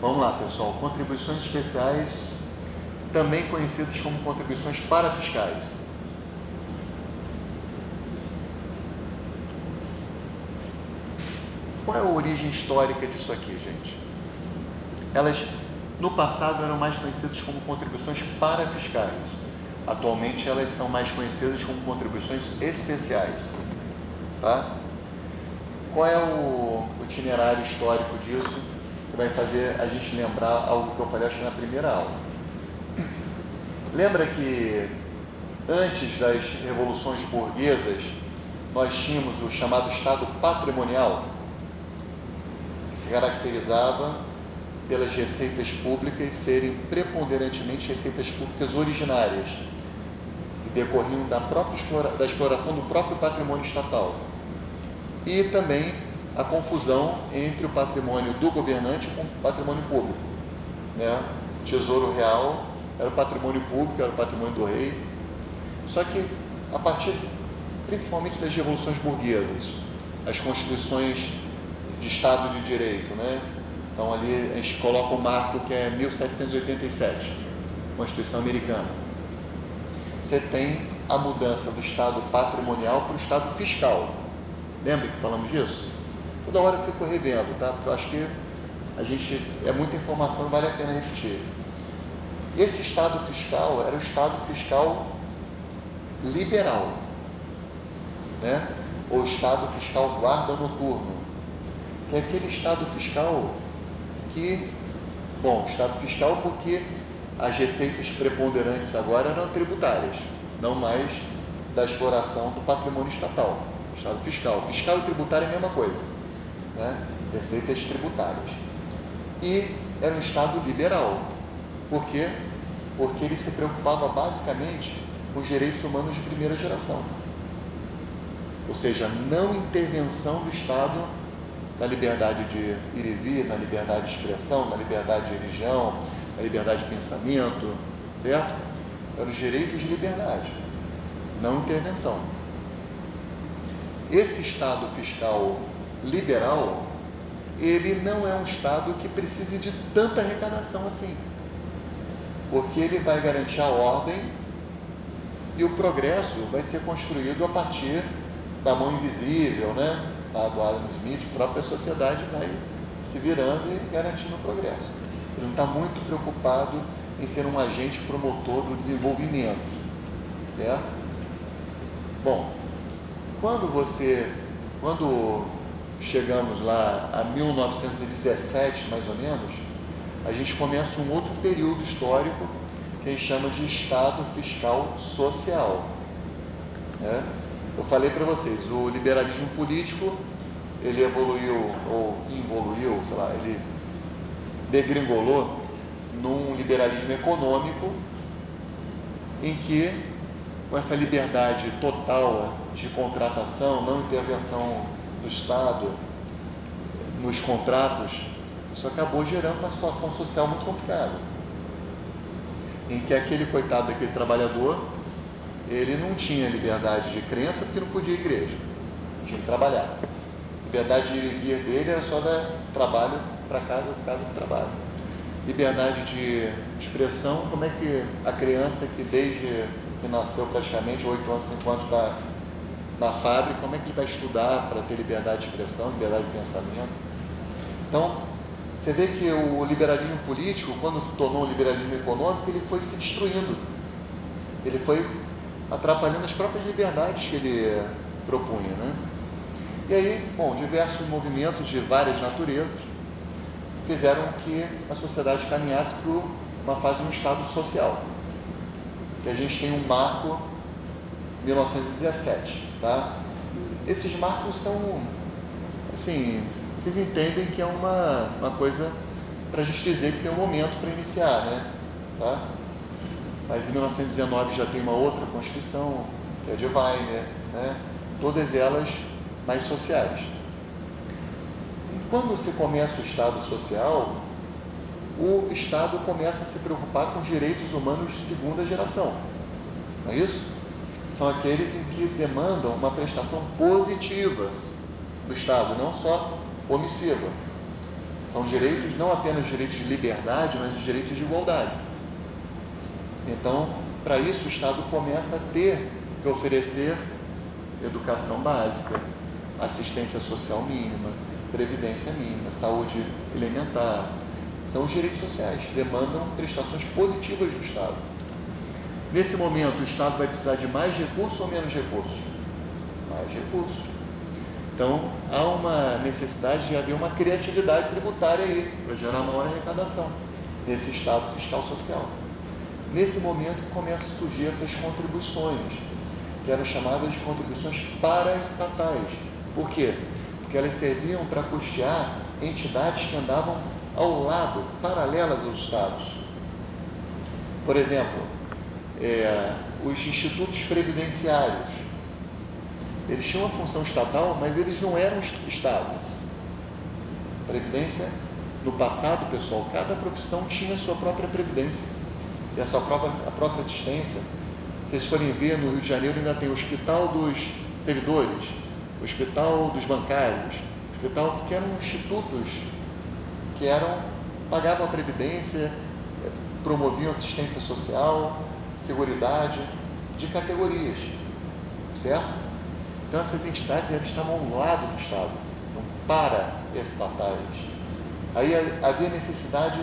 Vamos lá, pessoal. Contribuições especiais, também conhecidas como contribuições parafiscais. Qual é a origem histórica disso aqui, gente? Elas, no passado, eram mais conhecidas como contribuições parafiscais. Atualmente, elas são mais conhecidas como contribuições especiais. Tá? Qual é o itinerário histórico disso que vai fazer a gente lembrar algo que eu falei, acho que na primeira aula? Lembra que antes das revoluções burguesas, nós tínhamos o chamado Estado patrimonial, que se caracterizava pelas receitas públicas serem preponderantemente receitas públicas originárias, que decorriam da exploração do próprio patrimônio estatal. E também a confusão entre o patrimônio do governante com o patrimônio público. Né? Tesouro Real era o patrimônio público, era o patrimônio do rei. Só que, a partir principalmente das revoluções burguesas, as constituições de Estado de Direito, né? Então, ali a gente coloca o marco que é 1787, Constituição Americana. Você tem a mudança do Estado patrimonial para o Estado fiscal. Lembra que falamos disso? Toda hora eu fico revendo, tá? Porque eu acho que é muita informação, vale a pena repetir. Esse Estado fiscal era o Estado fiscal liberal, né? Ou Estado fiscal guarda noturno, que é aquele Estado fiscal que, Estado fiscal porque as receitas preponderantes agora eram tributárias, não mais da exploração do patrimônio estatal. Estado fiscal. Fiscal e tributário é a mesma coisa, né? Receitas tributárias. E era um Estado liberal. Por quê? Porque ele se preocupava basicamente com os direitos humanos de primeira geração. Ou seja, não intervenção do Estado na liberdade de ir e vir, na liberdade de expressão, na liberdade de religião, na liberdade de pensamento, certo? Eram os direitos de liberdade, não intervenção. Esse Estado fiscal liberal, ele não é um Estado que precise de tanta arrecadação assim, porque ele vai garantir a ordem e o progresso vai ser construído a partir da mão invisível, né? Do Adam Smith, a própria sociedade vai se virando e garantindo o progresso. Ele não está muito preocupado em ser um agente promotor do desenvolvimento, certo? Bom, quando chegamos lá a 1917, mais ou menos, a gente começa um outro período histórico que a gente chama de Estado Fiscal Social, né? Eu falei para vocês, o liberalismo político, ele evoluiu, ou involuiu, sei lá, ele degringolou num liberalismo econômico em que, com essa liberdade total de contratação, não intervenção do Estado nos contratos, isso acabou gerando uma situação social muito complicada, em que aquele coitado daquele trabalhador, ele não tinha liberdade de crença porque não podia ir à igreja, tinha que trabalhar. Liberdade de ir e vir dele era só dar trabalho para casa, casa para trabalho. Liberdade de expressão, como é que a criança que desde que nasceu praticamente 8 anos, 5 anos está na fábrica, como é que ele vai estudar para ter liberdade de expressão, liberdade de pensamento? Então, você vê que o liberalismo político, quando se tornou um liberalismo econômico, ele foi se destruindo. Ele foi atrapalhando as próprias liberdades que ele propunha, né? E aí, diversos movimentos de várias naturezas fizeram que a sociedade caminhasse para uma fase de um Estado social. Que a gente tem um marco 1917, tá? Esses marcos são, assim, vocês entendem que é uma coisa para a gente dizer que tem um momento para iniciar, né? Tá? Mas em 1919 já tem uma outra Constituição, que é de Weiner, né? Todas elas mais sociais. E quando se começa o Estado social, o Estado começa a se preocupar com os direitos humanos de segunda geração, não é isso? São aqueles em que demandam uma prestação positiva do Estado, não só omissiva. São direitos, não apenas os direitos de liberdade, mas os direitos de igualdade. Então, para isso, o Estado começa a ter que oferecer educação básica, assistência social mínima, previdência mínima, saúde elementar. São os direitos sociais que demandam prestações positivas do Estado. Nesse momento, o Estado vai precisar de mais recursos ou menos recursos? Mais recursos. Então, há uma necessidade de haver uma criatividade tributária aí, para gerar maior arrecadação nesse Estado fiscal social. Nesse momento, começam a surgir essas contribuições, que eram chamadas de contribuições paraestatais. Por quê? Porque elas serviam para custear entidades que andavam ao lado, paralelas aos Estados. Por exemplo, os institutos previdenciários. Eles tinham uma função estatal, mas eles não eram Estado. Previdência, no passado, pessoal, cada profissão tinha a sua própria previdência e a própria assistência. Se vocês forem ver, no Rio de Janeiro ainda tem o Hospital dos Servidores, o Hospital dos Bancários, hospital que eram institutos que pagavam a previdência, promoviam assistência social, seguridade, de categorias, certo? Então essas entidades elas estavam ao lado do Estado, não paraestatais. Aí havia necessidade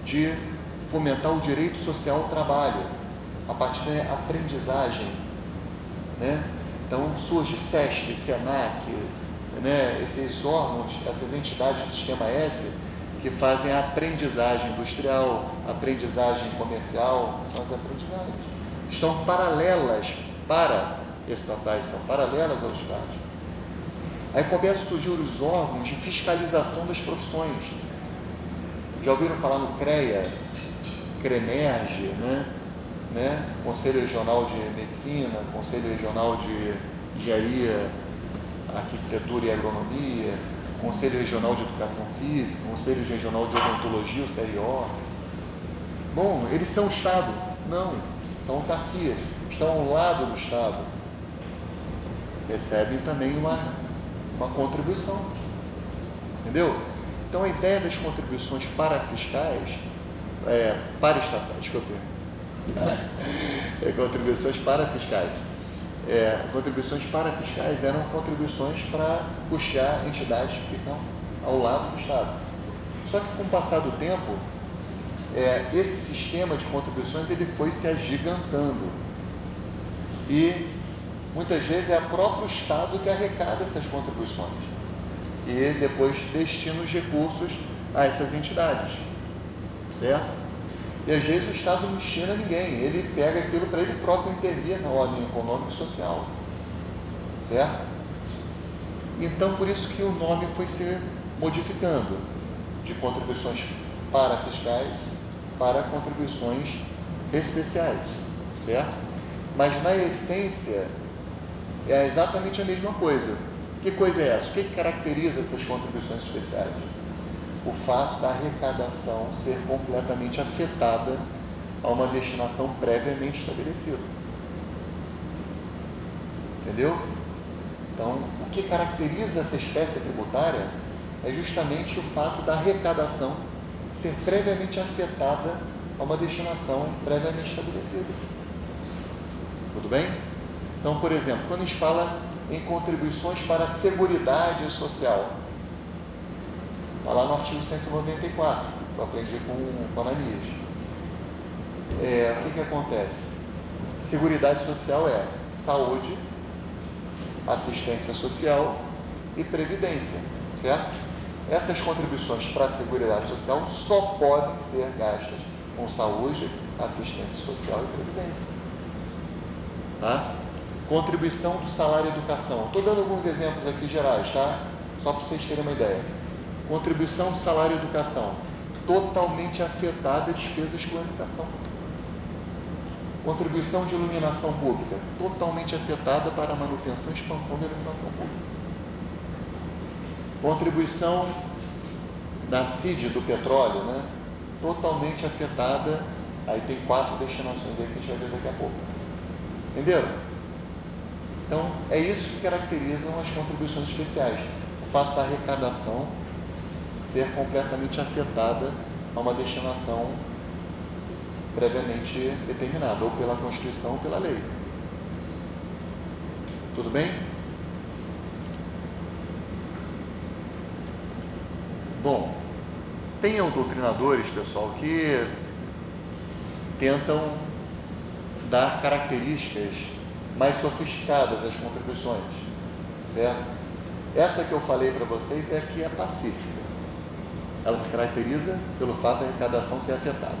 de fomentar o direito social ao trabalho, a partir da aprendizagem, né? Então surge SESC, SENAC, né? Esses órgãos, essas entidades do Sistema S, que fazem a aprendizagem industrial, aprendizagem comercial, são as aprendizagens. Estão paralelas paraestatais, são paralelas aos Estados. Aí começam a surgir os órgãos de fiscalização das profissões. Já ouviram falar no CREA, CREMERGE, né? Conselho Regional de Medicina, Conselho Regional de Engenharia, Arquitetura e Agronomia, Conselho Regional de Educação Física, Conselho Regional de Odontologia, o CRO. Bom, eles são Estado? Não, são autarquias, estão ao lado do Estado. Recebem também uma contribuição. Entendeu? Então a ideia das contribuições parafiscais, contribuições parafiscais. Contribuições parafiscais eram contribuições para custear entidades que ficam ao lado do Estado. Só que com o passar do tempo, esse sistema de contribuições ele foi se agigantando e muitas vezes é o próprio Estado que arrecada essas contribuições e depois destina os recursos a essas entidades, certo? E às vezes o Estado não destina a ninguém, ele pega aquilo para ele próprio intervir na ordem econômica e social, certo? Então por isso que o nome foi se modificando de contribuições parafiscais para contribuições especiais, certo? Mas na essência é exatamente a mesma coisa. Que coisa é essa? O que caracteriza essas contribuições especiais? O fato da arrecadação ser completamente afetada a uma destinação previamente estabelecida. Entendeu? Então, o que caracteriza essa espécie tributária é justamente o fato da arrecadação ser previamente afetada a uma destinação previamente estabelecida. Tudo bem? Então, por exemplo, quando a gente fala em contribuições para a Seguridade Social, está lá no artigo 194, que eu aprendi com a Ananias. O que acontece? Seguridade Social é saúde, assistência social e previdência, certo? Essas contribuições para a Seguridade Social só podem ser gastas com saúde, assistência social e previdência. Tá? Contribuição do salário e educação. Estou dando alguns exemplos aqui gerais, tá? Só para vocês terem uma ideia. Contribuição do salário e educação. Totalmente afetada a despesas com a educação. Contribuição de iluminação pública. Totalmente afetada para a manutenção e expansão da iluminação pública. Contribuição da CID do petróleo, né? Totalmente afetada. Aí tem 4 destinações aí que a gente vai ver daqui a pouco. Entenderam? Então, é isso que caracterizam as contribuições especiais. O fato da arrecadação ser completamente afetada a uma destinação previamente determinada, ou pela Constituição ou pela lei. Tudo bem? Bom, tem doutrinadores, pessoal, que tentam dar características mais sofisticadas às contribuições, certo? Essa que eu falei para vocês é a que é pacífica. Ela se caracteriza pelo fato da arrecadação ser afetada.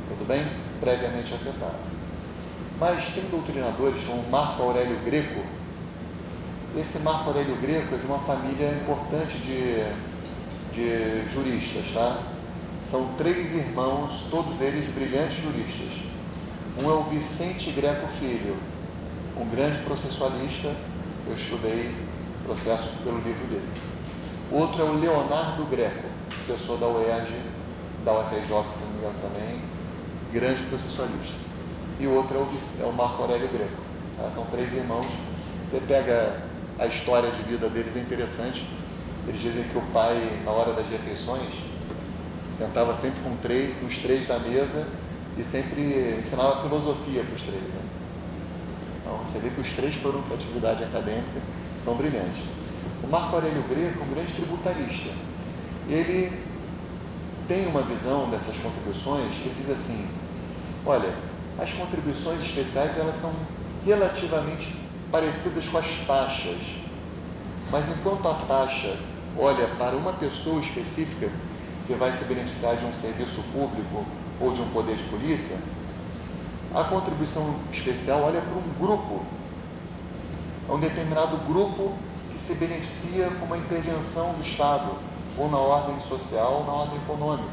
Tudo bem? Previamente afetada. Mas tem doutrinadores como Marco Aurélio Greco. Esse Marco Aurélio Greco é de uma família importante de juristas, tá? São 3 irmãos, todos eles brilhantes juristas. Um é o Vicente Greco Filho, um grande processualista. Eu estudei processo pelo livro dele. Outro é o Leonardo Greco, professor da UERJ, da UFRJ, se não me engano também, grande processualista. E o outro é o Marco Aurélio Greco. Tá? São 3 irmãos. Você pega a história de vida deles, é interessante. Eles dizem que o pai, na hora das refeições, sentava sempre com os 3 da mesa e sempre ensinava filosofia para os 3. Né? Então, você vê que os 3 foram para a atividade acadêmica, são brilhantes. O Marco Aurélio Greco é um grande tributarista. Ele tem uma visão dessas contribuições que diz assim: olha, as contribuições especiais elas são relativamente parecidas com as taxas, mas enquanto a taxa olha para uma pessoa específica que vai se beneficiar de um serviço público ou de um poder de polícia, a contribuição especial olha para um grupo, um determinado grupo que se beneficia com uma intervenção do Estado, ou na ordem social ou na ordem econômica.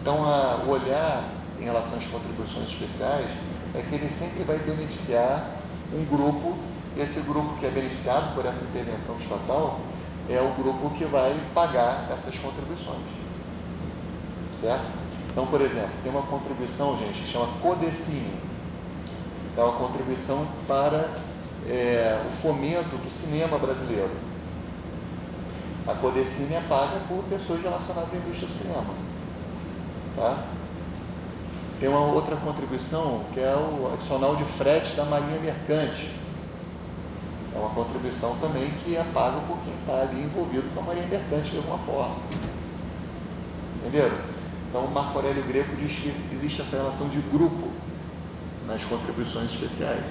Então, o olhar em relação às contribuições especiais é que ele sempre vai beneficiar um grupo, e esse grupo que é beneficiado por essa intervenção estatal é o grupo que vai pagar essas contribuições, certo? Então, por exemplo, tem uma contribuição, gente, que chama Codecine. É uma contribuição para o fomento do cinema brasileiro. A Codecine é paga por pessoas relacionadas à indústria do cinema. Tá? Tem uma outra contribuição que é o adicional de frete da Marinha Mercante. É uma contribuição também que é paga por quem está ali envolvido com a Marinha Mercante de alguma forma. Entenderam? Então, o Marco Aurélio Greco diz que existe essa relação de grupo nas contribuições especiais.